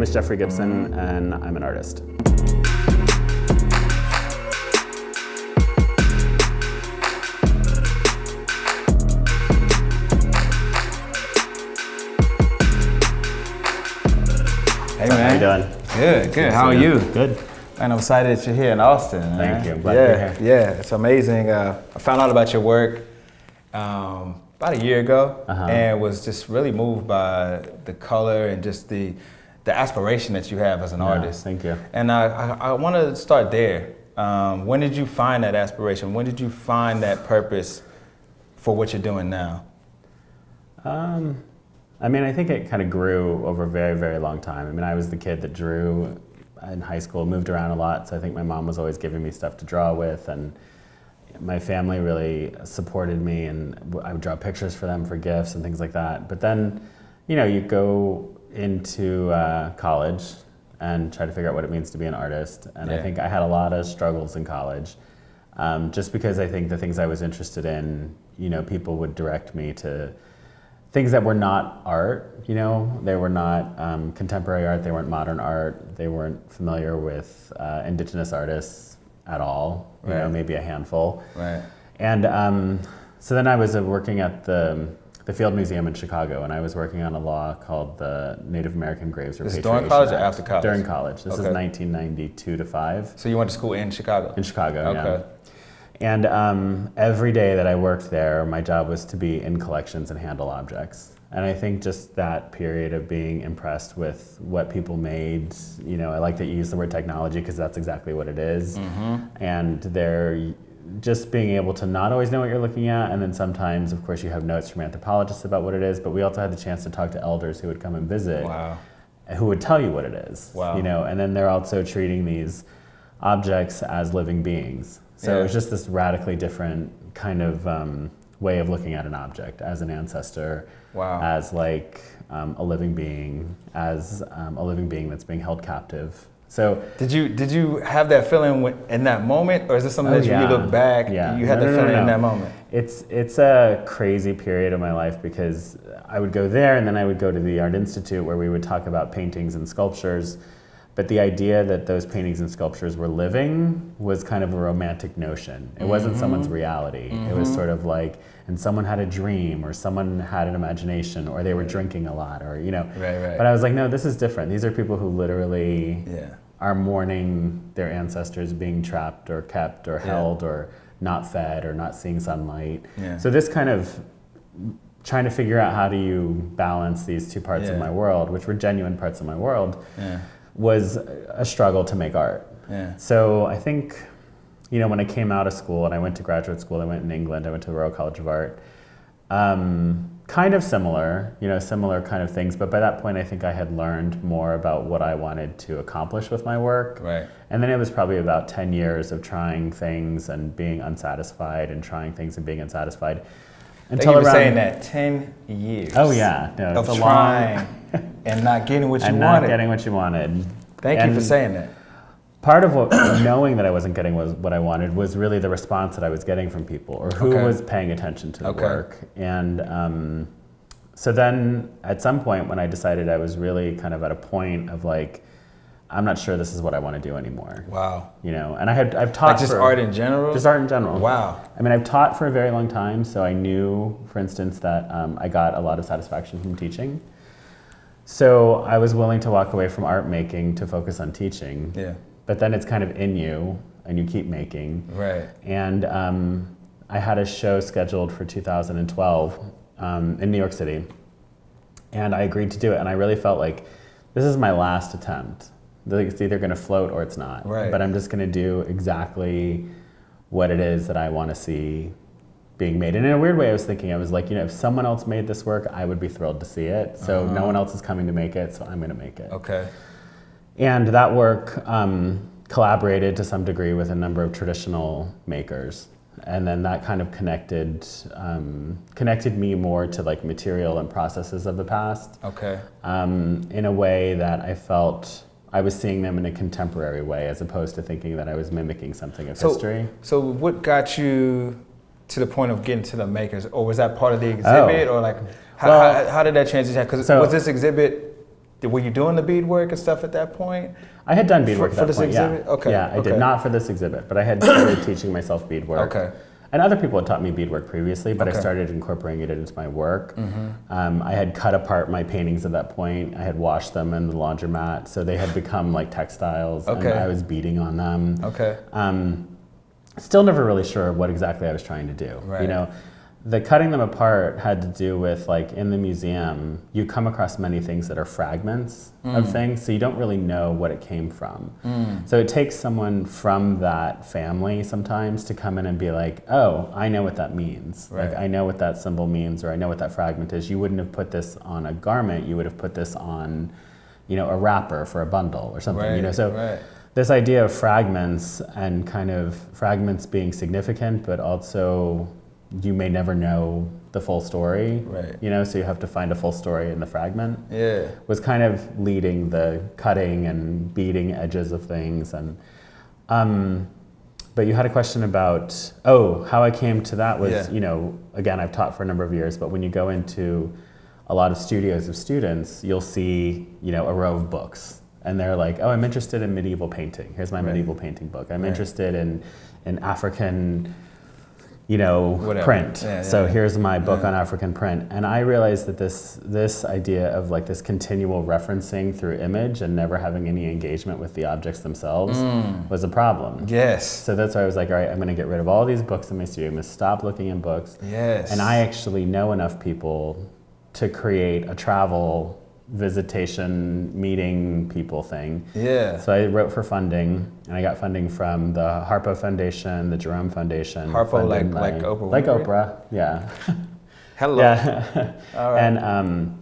is Jeffrey Gibson, and I'm an artist. Hey man. How you doing? Good. How are you? Good. And I'm excited that you're here in Austin. Thank you. I'm glad to be here. Yeah, it's amazing. I found out about your work about a year ago, and was just really moved by the color and just the aspiration that you have as an artist. Thank you. And I want to start there. When did you find that aspiration? When did you find that purpose for what you're doing now? I mean, I think it kind of grew over a very, very long time. I mean, I was the kid that drew in high school, moved around a lot, so I think my mom was always giving me stuff to draw with, and my family really supported me, and I would draw pictures for them for gifts and things like that. But then, you know, you go into college and try to figure out what it means to be an artist, and I think I had a lot of struggles in college, just because I think the things I was interested in, you know, people would direct me to things that were not art, you know, they were not contemporary art, they weren't modern art, they weren't familiar with indigenous artists at all, you know, maybe a handful. Right. And so then I was working at the Field Museum in Chicago, and I was working on a law called the Native American Graves Repatriation This is during college Act. or after college? During college. This is 1992 to 5. So you went to school in Chicago? In Chicago, Okay. yeah. And every day that I worked there, my job was to be in collections and handle objects. And I think just that period of being impressed with what people made, you know, I like that you use the word technology because that's exactly what it is. And they're just being able to not always know what you're looking at, and then sometimes, of course, you have notes from anthropologists about what it is, but we also had the chance to talk to elders who would come and visit, who would tell you what it is, you know, and then they're also treating these objects as living beings. So it was just this radically different kind of way of looking at an object as an ancestor, as like a living being, as a living being that's being held captive. So did you have that feeling in that moment, or is this something that you look back? You had that feeling in that moment. It's a crazy period of my life because I would go there, and then I would go to the Art Institute where we would talk about paintings and sculptures. But the idea that those paintings and sculptures were living was kind of a romantic notion. It wasn't someone's reality. It was sort of like, and someone had a dream, or someone had an imagination, or they were drinking a lot, or, you know. But I was like, no, this is different. These are people who literally are mourning their ancestors being trapped or kept or held or not fed or not seeing sunlight. So this kind of trying to figure out how do you balance these two parts of my world, which were genuine parts of my world, was a struggle to make art. So I think, you know, when I came out of school and I went to graduate school, I went in England, I went to the Royal College of Art, kind of similar, you know, similar kind of things, but by that point I think I had learned more about what I wanted to accomplish with my work. And then it was probably about 10 years of trying things and being unsatisfied and trying things and being unsatisfied. Until you were saying that, 10 years. Oh yeah, no, it's a trying and not getting what you wanted. And not getting what you wanted. Thank you for saying that. Part of what knowing that I wasn't getting what I wanted was really the response that I was getting from people, or who was paying attention to the work. And so then at some point when I decided I was really kind of at a point of like, I'm not sure this is what I want to do anymore. You know, and I've taught like art in general? Just art in general. I mean, I've taught for a very long time, so I knew, for instance, that I got a lot of satisfaction from teaching. So I was willing to walk away from art making to focus on teaching. But then it's kind of in you, and you keep making. And I had a show scheduled for 2012 in New York City, and I agreed to do it, and I really felt like this is my last attempt. It's either going to float or it's not. But I'm just going to do exactly what it is that I want to see being made. And in a weird way, I was thinking, I was like, you know, if someone else made this work, I would be thrilled to see it. So no one else is coming to make it, so I'm going to make it. And that work collaborated to some degree with a number of traditional makers. And then that kind of connected me more to like material and processes of the past. In a way that I felt I was seeing them in a contemporary way, as opposed to thinking that I was mimicking something of history. So what got you to the point of getting to the makers, or was that part of the exhibit, or like how did that transition? Because was this exhibit Were you doing the beadwork and stuff at that point? I had done beadwork at that this point, exhibit? yeah. Okay. Yeah, I okay. did not for this exhibit, but I had started teaching myself beadwork. Okay. And other people had taught me beadwork previously, but Okay. I started incorporating it into my work. I had cut apart my paintings at that point. I had washed them in the laundromat, so they had become like textiles, Okay. and I was beading on them. Okay. Still never really sure what exactly I was trying to do. Right. You know, the cutting them apart had to do with, like, in the museum, you come across many things that are fragments of things, so you don't really know what it came from. So it takes someone from that family sometimes to come in and be like, oh, I know what that means. Right. Like, I know what that symbol means, or I know what that fragment is. You wouldn't have put this on a garment, you would have put this on, you know, a wrapper for a bundle or something. Right. You know, so Right. this idea of fragments and kind of fragments being significant, but also you may never know the full story, Right. you know, so you have to find a full story in the fragment, Yeah. was kind of leading the cutting and beading edges of things. And but you had a question about, how I came to that was, Yeah. you know, again, I've taught for a number of years, but when you go into a lot of studios of students, you'll see, you know, a row of books. And they're like, oh, I'm interested in medieval painting. Here's my Right. medieval painting book. I'm Right. interested in African, you know, Whatever. print. Yeah, So yeah. here's my book Yeah. on African print. And I realized that this idea of like this continual referencing through image and never having any engagement with the objects themselves was a problem. Yes. So that's why I was like, all right, I'm going to get rid of all these books in my studio. I'm going to stop looking in books. Yes. And I actually know enough people to create a travel visitation meeting people thing. Yeah. So I wrote for funding, and I got funding from the Harpo Foundation, the Jerome Foundation. Harpo, funded like Oprah Like Winfrey? Oprah, yeah. Hello. Yeah. All right. And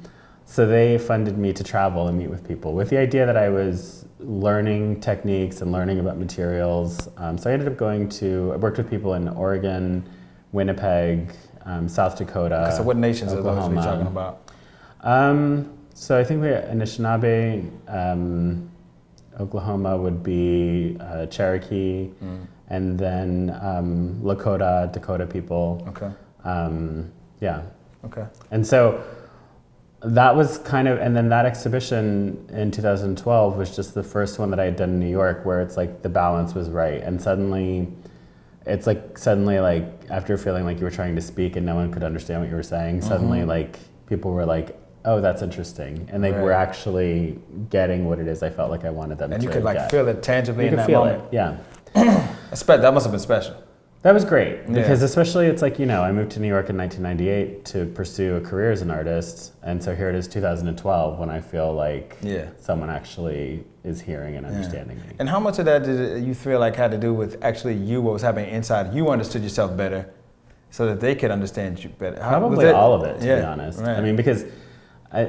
so they funded me to travel and meet with people with the idea that I was learning techniques and learning about materials. So I ended up I worked with people in Oregon, Winnipeg, South Dakota. So what nations Oklahoma. are those we talking about? So I think we Anishinaabe, Oklahoma would be Cherokee, and then Lakota, Dakota people. Okay. Yeah. Okay. And so that was kind of, and then that exhibition in 2012 was just the first one that I had done in New York, where it's like the balance was right. And suddenly like after feeling like you were trying to speak and no one could understand what you were saying, suddenly like people were like, oh, that's interesting. And they Right. were actually getting what it is I felt like I wanted them to And get. you could like feel it tangibly You in could that feel moment. it, yeah. That must have been special. That was great, Yeah. because especially it's like, you know, I moved to New York in 1998 to pursue a career as an artist, and so here it is 2012 when I feel like Yeah. someone actually is hearing and understanding me. And how much of that did you feel like had to do with actually what was happening inside? You understood yourself better so that they could understand you better. Probably all of it, to be honest. Right. I mean, because I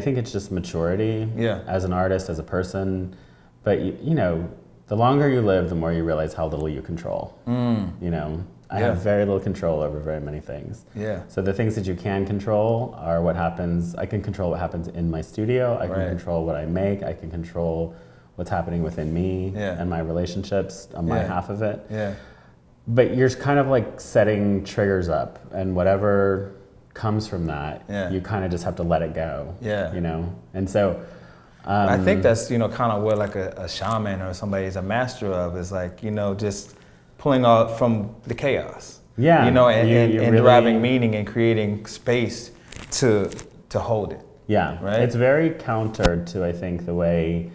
think it's just maturity as an artist, as a person, but you know, the longer you live, the more you realize how little you control. You know, I have very little control over very many things. Yeah. So the things that you can control are what happens. I can control what happens in my studio. I can control what I make. I can control what's happening within me and my relationships on my half of it. Yeah. But you're kind of like setting triggers up, and whatever comes from that, you kind of just have to let it go. Yeah. You know, and so. I think that's, you know, kind of what like a shaman or somebody is a master of, is like, you know, just pulling out from the chaos. Yeah. You know, and really, deriving meaning and creating space to hold it. Yeah. Right? It's very counter to, I think, the way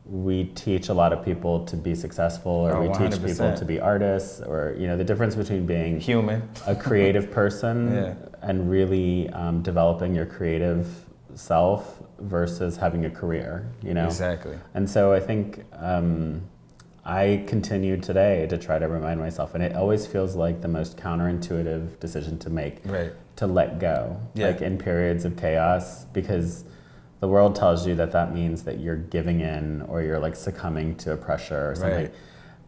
we teach a lot of people to be successful, or we teach 100%. people to be artists, or, you know, the difference between being Human. a creative person and really developing your creative self versus having a career, you know? Exactly. And so I think I continue today to try to remind myself, and it always feels like the most counterintuitive decision to make, to let go, like in periods of chaos, because the world tells you that that means that you're giving in or you're like succumbing to a pressure or something.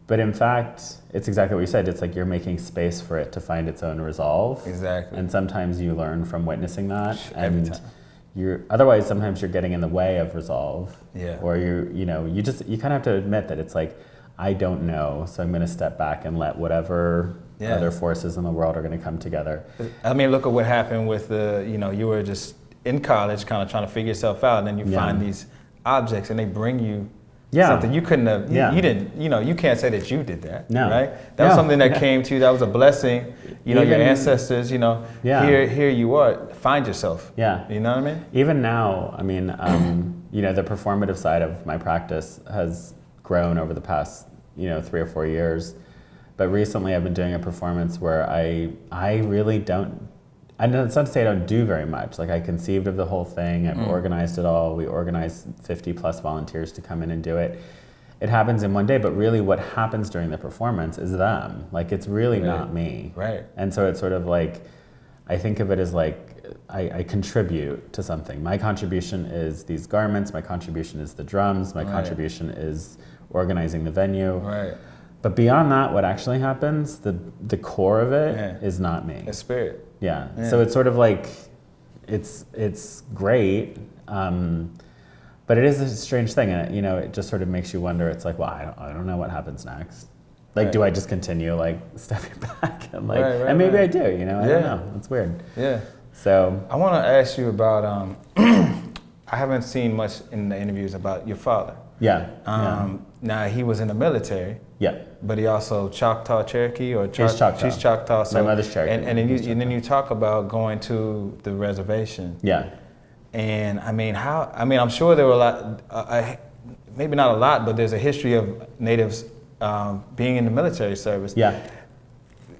But in fact, it's exactly what you said. It's like you're making space for it to find its own resolve. Exactly. And sometimes you learn from witnessing that. Every And time. otherwise sometimes you're getting in the way of resolve. Yeah. Or you kind of have to admit that it's like, I don't know, so I'm going to step back and let whatever other forces in the world are going to come together. I mean, look at what happened with you were just in college, kind of trying to figure yourself out, and then you find these objects, and they bring you something you couldn't have. You didn't. You can't say that you did that. No. Right. That was something that came to you. That was a blessing. Your ancestors. Here you are. Find yourself. Yeah. You know what I mean? Even now, I mean, the performative side of my practice has grown over the past 3 or 4 years. But recently I've been doing a performance where I really don't, it's not to say I don't do very much. Like I conceived of the whole thing, I've organized it all, we organized 50 plus volunteers to come in and do it. It happens in one day, but really what happens during the performance is them. Like it's really not me. Right. And so it's sort of like, I think of it as like, I contribute to something. My contribution is these garments, my contribution is the drums, my contribution is organizing the venue. Right. But beyond that, what actually happens, the core of it is not me. The spirit. Yeah. So it's sort of like, it's great, but it is a strange thing, and it just sort of makes you wonder. It's like, well, I don't know what happens next. Like, do I just continue like stepping back and like, and maybe I do. I don't know. It's weird. Yeah. So I want to ask you about. I haven't seen much in the interviews about your father. Yeah. Now he was in the military. Yeah. But he also Choctaw Cherokee or He's Choctaw. She's Choctaw. So, my mother's Cherokee. And then you talk about going to the reservation. Yeah. And I'm sure there were a lot, maybe not a lot, but there's a history of natives being in the military service. Yeah.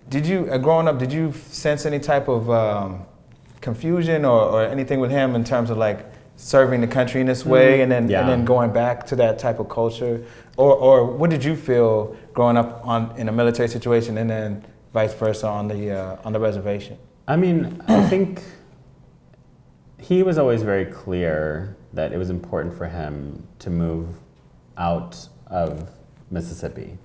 Did you, growing up, did you sense any type of confusion or anything with him in terms of like serving the country in this way and then going back to that type of culture? Or what did you feel growing up in a military situation and then vice versa on the reservation? I mean, I think he was always very clear that it was important for him to move out of Mississippi.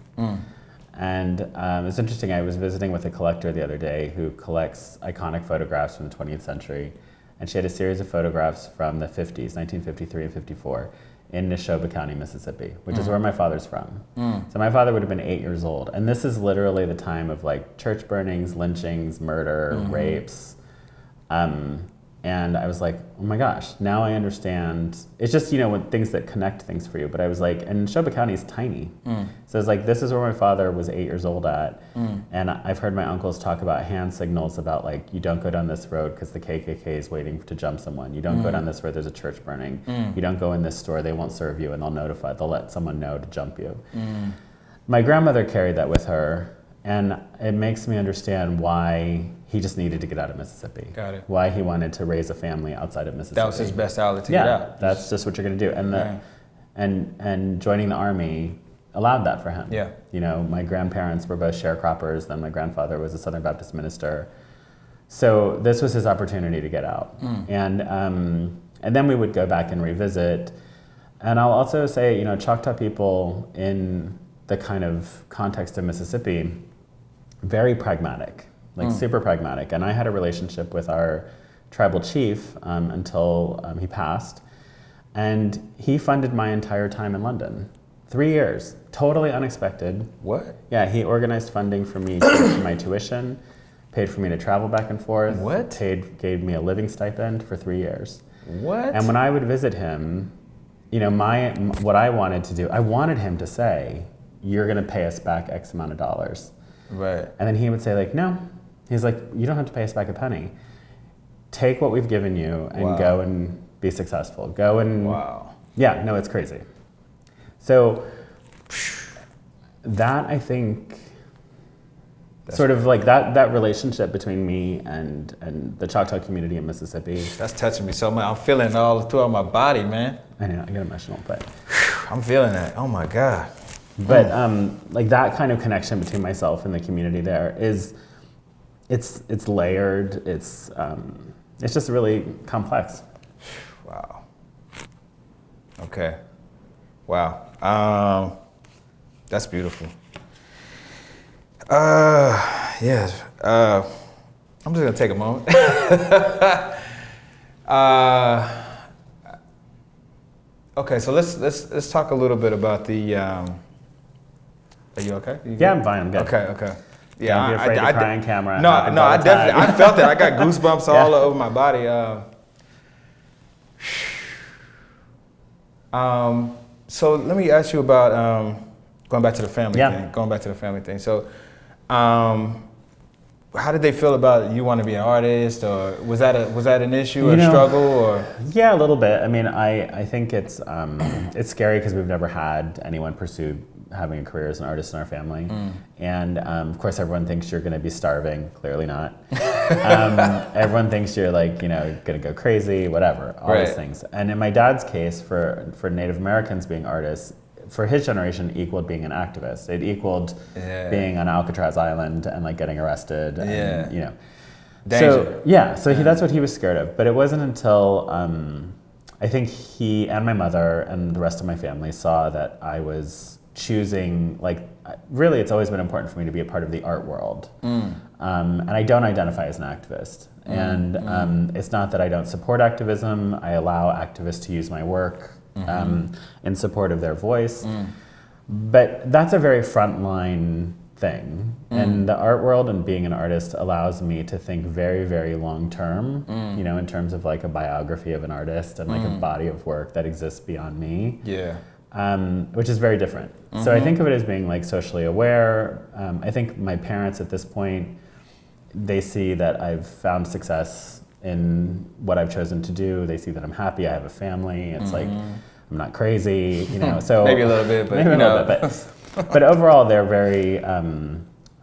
And it's interesting, I was visiting with a collector the other day who collects iconic photographs from the 20th century, and she had a series of photographs from the 50s, 1953 and 54, in Neshoba County, Mississippi, which is where my father's from. So my father would have been 8 years old, and this is literally the time of like church burnings, lynchings, murder, rapes. And I was like, oh my gosh, now I understand. It's just, when things that connect things for you. But I was like, and Neshoba County is tiny. So it's like, this is where my father was 8 years old at. And I've heard my uncles talk about hand signals about like, you don't go down this road because the KKK is waiting to jump someone. You don't go down this road, there's a church burning. You don't go in this store, they won't serve you and they'll let someone know to jump you. My grandmother carried that with her. And it makes me understand why he just needed to get out of Mississippi. Got it. Why he wanted to raise a family outside of Mississippi. That was his best outlet to get out. That's just what you're going to do. And and joining the Army allowed that for him. Yeah. My grandparents were both sharecroppers. Then my grandfather was a Southern Baptist minister. So this was his opportunity to get out. And then we would go back and revisit. And I'll also say, Choctaw people in the kind of context of Mississippi, very pragmatic, like super pragmatic. And I had a relationship with our tribal chief until he passed. And he funded my entire time in London. 3 years, totally unexpected. What? Yeah, he organized funding for me for my tuition, paid for me to travel back and forth. What? Gave me a living stipend for 3 years. What? And when I would visit him, what I wanted to do, I wanted him to say, you're gonna pay us back X amount of dollars. Right. And then he would say like, no. He's like, you don't have to pay us back a penny. Take what we've given you and go and be successful. Go and, yeah, no, it's crazy. So that, I think, sort of like that relationship between me and the Choctaw community in Mississippi. That's touching me so much. I'm feeling it all throughout my body, man. I know, I get emotional, but. I'm feeling that, oh my God. But like that kind of connection between myself and the community there is, it's layered. It's just really complex. Wow. Okay. Wow. That's beautiful. Yes. I'm just gonna take a moment. Okay, so let's talk a little bit about the. Are you okay? Yeah, I'm fine. I'm good. Okay. Yeah, don't be afraid to cry on camera. No, I definitely, I felt that. I got goosebumps all over my body. So let me ask you about going back to the family thing. Going back to the family thing. So, how did they feel about you want to be an artist, or was that an issue or a struggle, or? Yeah, a little bit. I mean, I think it's scary because we've never had anyone pursue having a career as an artist in our family, and of course everyone thinks you're going to be starving. Clearly not. Everyone thinks you're like going to go crazy, whatever, all these things. And in my dad's case, for Native Americans being artists, for his generation, equaled being an activist. It equaled being on Alcatraz Island and like getting arrested. And, Danger. So that's what he was scared of. But it wasn't until I think he and my mother and the rest of my family saw that I was choosing, like, really it's always been important for me to be a part of the art world. And I don't identify as an activist. And it's not that I don't support activism. I allow activists to use my work in support of their voice. But that's a very frontline thing. And the art world and being an artist allows me to think very, very long term, in terms of like a biography of an artist and like a body of work that exists beyond me. Which is very different. So I think of it as being like socially aware. I think my parents at this point, they see that I've found success in what I've chosen to do. They see that I'm happy, I have a family. It's like, I'm not crazy, so. Maybe a little bit, but maybe a little bit, but overall they're very,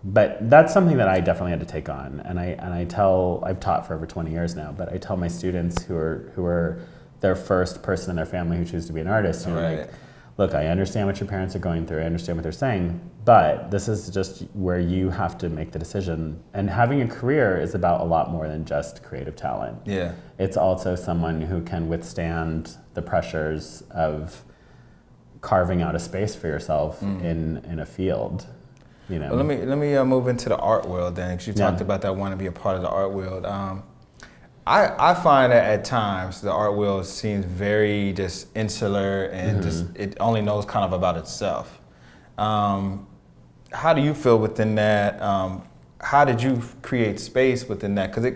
but that's something that I definitely had to take on. And I've taught for over 20 years now, but I tell my students who are their first person in their family who choose to be an artist, like, look, I understand what your parents are going through, I understand what they're saying, but this is just where you have to make the decision. And having a career is about a lot more than just creative talent. It's also someone who can withstand the pressures of carving out a space for yourself in a field. Well, let me move into the art world then, because you talked about that wanting to be a part of the art world. I find that at times the art world seems very just insular and just it only knows kind of about itself. How do you feel within that? How did you create space within that? Because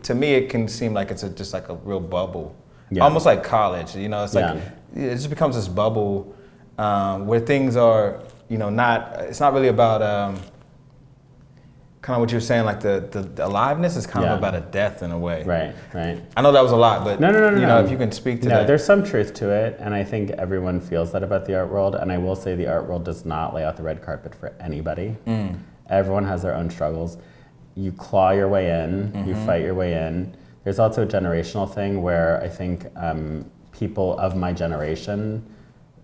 to me it can seem like it's just like a real bubble, almost like college. It's like it just becomes this bubble where things are it's not really about kind of what you're saying, like the aliveness is kind of about a death in a way. Right. I know that was a lot, but no. If you can speak to that. There's some truth to it, and I think everyone feels that about the art world, and I will say the art world does not lay out the red carpet for anybody. Everyone has their own struggles. You claw your way in, you fight your way in. There's also a generational thing where I think people of my generation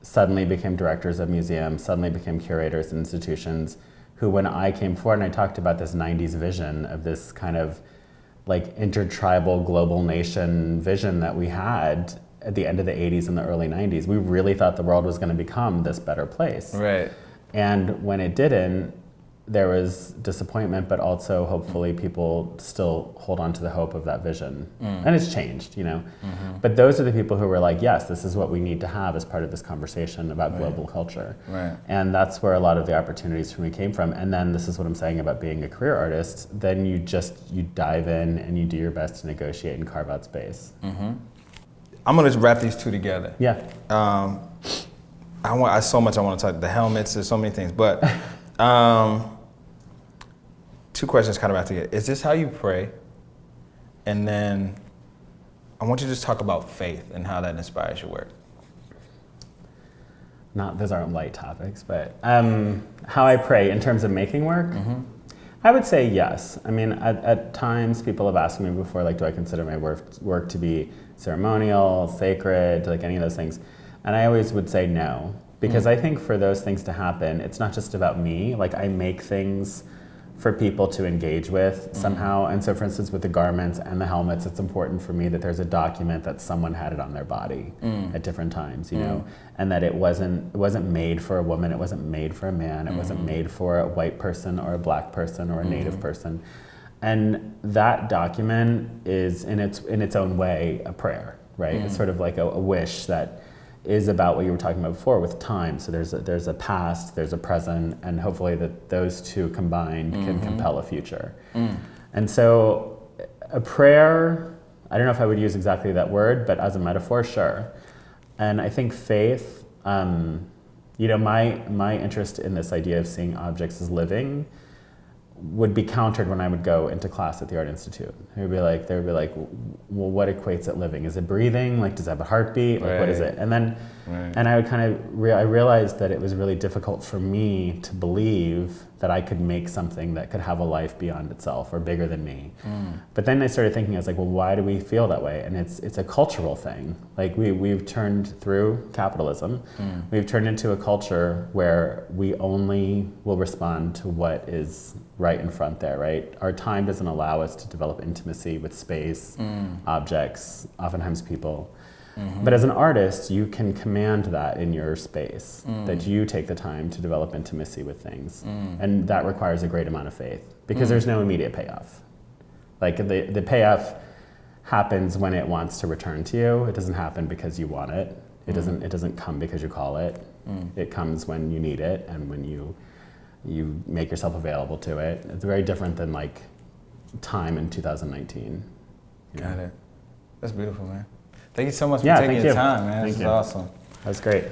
suddenly became directors of museums, suddenly became curators in institutions, who when I came forward and I talked about this 90s vision of this kind of like intertribal global nation vision that we had at the end of the 80s and the early 90s, we really thought the world was going to become this better place. And when it didn't, there was disappointment, but also hopefully people still hold on to the hope of that vision. And it's changed, But those are the people who were like, yes, this is what we need to have as part of this conversation about global culture. And that's where a lot of the opportunities for me came from. And then this is what I'm saying about being a career artist. Then you dive in and you do your best to negotiate and carve out space. I'm gonna wrap these two together. I so much I want to talk. The helmets, there's so many things, but two questions kind of wrapped together. Is this how you pray? And then I want you to just talk about faith and how that inspires your work. Those aren't light topics, but how I pray in terms of making work, I would say yes. I mean, at times people have asked me before, like, do I consider my work to be ceremonial, sacred, like any of those things? And I always would say no, because I think for those things to happen, it's not just about me. Like, I make things for people to engage with somehow. And so, for instance, with the garments and the helmets, it's important for me that there's a document that someone had it on their body at different times, and that it wasn't made for a woman, it wasn't made for a man, it wasn't made for a white person or a black person or a native person. And that document is in its own way a prayer, right? It's sort of like a wish that is about what you were talking about before with time. So there's a past, there's a present, and hopefully that those two combined can compel a future. And so a prayer, I don't know if I would use exactly that word, but as a metaphor, sure. And I think faith, you know, my interest in this idea of seeing objects as living would be countered when I would go into class at the Art Institute. They would be like, well, what equates at living? Is it breathing? Like, does it have a heartbeat? Like, what is it? And then, and I would kind of, I realized that it was really difficult for me to believe that I could make something that could have a life beyond itself or bigger than me. But then I started thinking, I was like, well, why do we feel that way? And it's a cultural thing. Like we've turned through capitalism, we've turned into a culture where we only will respond to what is right in front there, right? Our time doesn't allow us to develop intimacy with space, objects, oftentimes people. But as an artist, you can command that in your space, that you take the time to develop intimacy with things. And that requires a great amount of faith because there's no immediate payoff. Like the payoff happens when it wants to return to you. It doesn't happen because you want it. It doesn't come because you call it. It comes when you need it and when you make yourself available to it. It's very different than like time in 2019. Got it. That's beautiful, man. Thank you so much for taking your time, man. This is awesome. That was great.